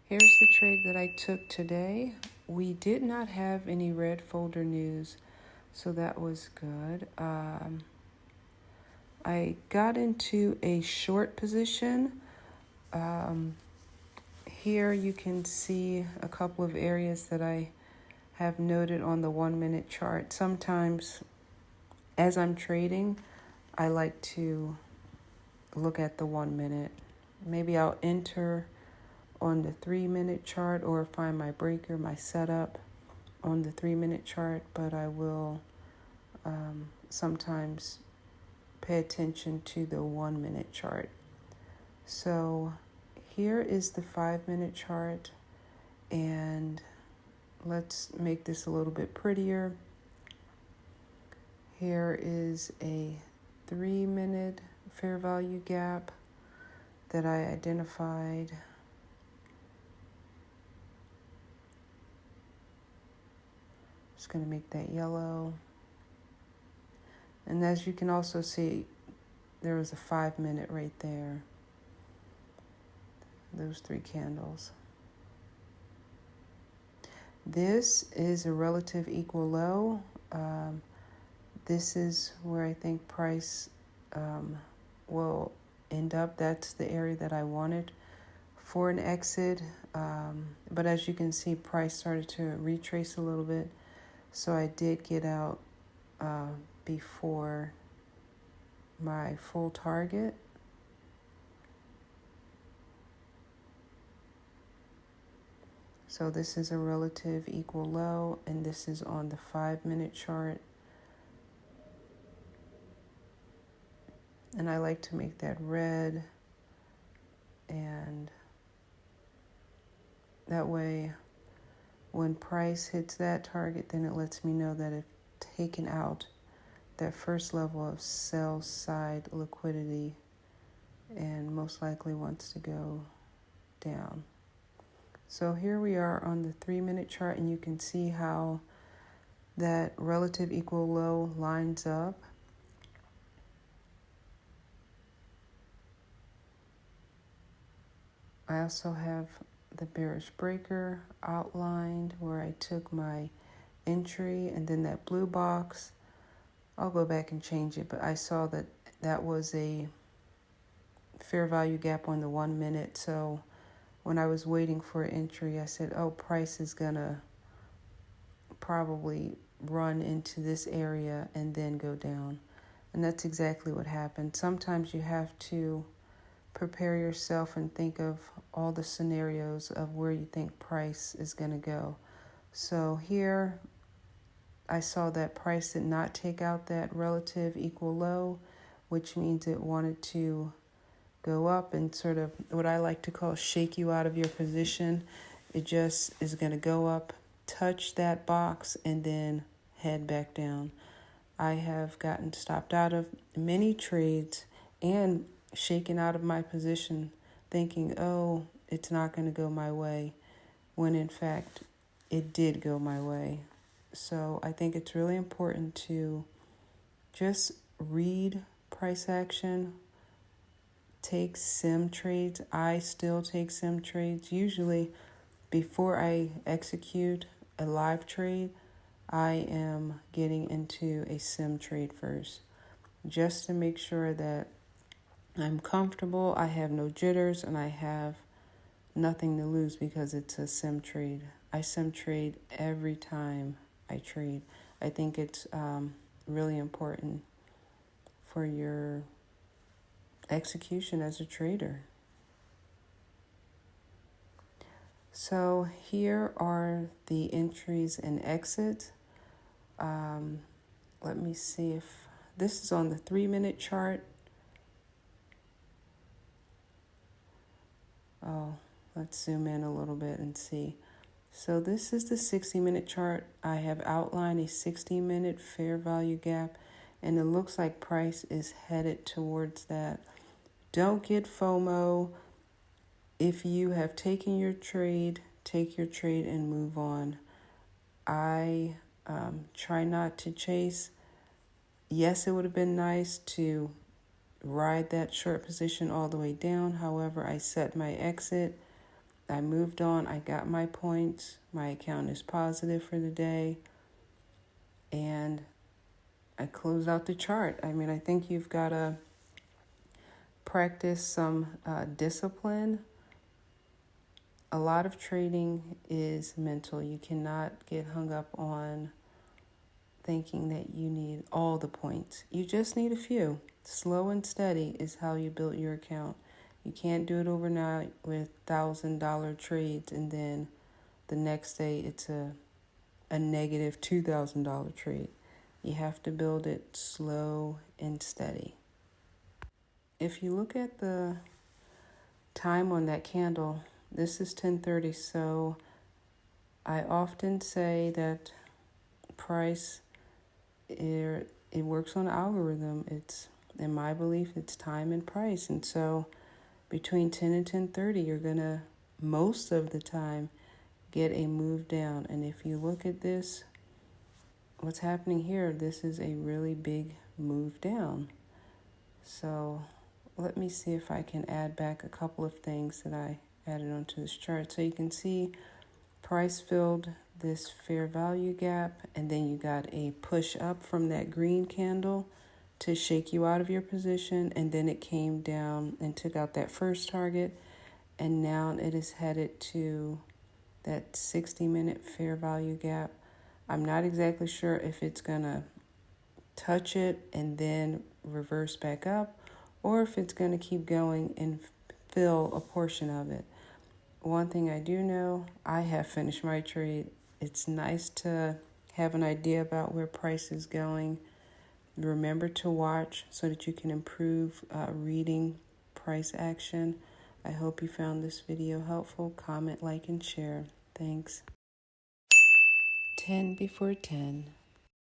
Here's the trade that I took today. We did not have any red folder news, so that was good. I got into a short position. Here you can see a couple of areas that I have noted on the 1 minute chart. Sometimes as I'm trading, I like to look at the 1 minute. Maybe I'll enter on the 3 minute chart or find my breaker, my setup on the 3 minute chart, but I will sometimes pay attention to the 1 minute chart. So here is the 5 minute chart, and let's make this a little bit prettier. Here is a 3 minute fair value gap that I identified. Just going to make that yellow. And as you can also see, there was a 5 minute right there. Those 3 candles. This is a relative equal low. This is where I think price will end up. That's the area that I wanted for an exit. But as you can see, price started to retrace a little bit. So I did get out before my full target. So this is a relative equal low, and this is on the 5 minute chart. And I like to make that red, and that way when price hits that target, then it lets me know that it's taken out that first level of sell side liquidity and most likely wants to go down. So here we are on the 3 minute chart, and you can see how that relative equal low lines up. I also have the bearish breaker outlined where I took my entry, and then that blue box, I'll go back and change it, but I saw that that was a fair value gap on the 1 minute. So when I was waiting for entry, I said, oh, price is gonna probably run into this area and then go down. And that's exactly what happened. Sometimes you have to prepare yourself and think of all the scenarios of where you think price is going to go. So here I saw that price did not take out that relative equal low, which means it wanted to go up and sort of what I like to call shake you out of your position. It just is going to go up, touch that box, and then head back down. I have gotten stopped out of many trades and shaken out of my position thinking, oh, it's not going to go my way, when in fact it did go my way. So I think it's really important to just read price action, take sim trades. I still take sim trades. Usually before I execute a live trade, I am getting into a sim trade first, just to make sure that I'm comfortable, I have no jitters, and I have nothing to lose because it's a sim trade. I sim trade every time I trade. I think it's really important for your execution as a trader. So here are the entries and exits. Let me see if this is on the 3 minute chart. Oh, let's zoom in a little bit and see. So this is the 60 minute chart. I have outlined a 60 minute fair value gap, and it looks like price is headed towards that. Don't get FOMO. If you have taken your trade, take your trade and move on. I try not to chase. Yes, it would have been nice to ride that short position all the way down. However, I set my exit I moved on. I got my points. My account is positive for the day. And I closed out the chart. I mean, I think you've got to practice some discipline. A lot of trading is mental. You cannot get hung up on thinking that you need all the points. You just need a few. Slow and steady is how you build your account. You can't do it overnight with $1,000 trades and then the next day it's a negative $2,000 trade. You have to build it slow and steady. If you look at the time on that candle, this is 10:30, so I often say that price, it works on an algorithm. It's, in my belief, it's time and price. And so between 10 and 10:30, you're going to, most of the time, get a move down. And if you look at this, what's happening here, this is a really big move down. So let me see if I can add back a couple of things that I added onto this chart. So you can see price filled this fair value gap, and then you got a push up from that green candle to shake you out of your position, and then it came down and took out that first target, and now it is headed to that 60-minute fair value gap. I'm not exactly sure if it's gonna touch it and then reverse back up, or if it's gonna keep going and fill a portion of it. One thing I do know, I have finished my trade. It's nice to have an idea about where price is going. Remember to watch so that you can improve reading price action. I hope you found this video helpful. Comment, like, and share. Thanks. 10 before 10.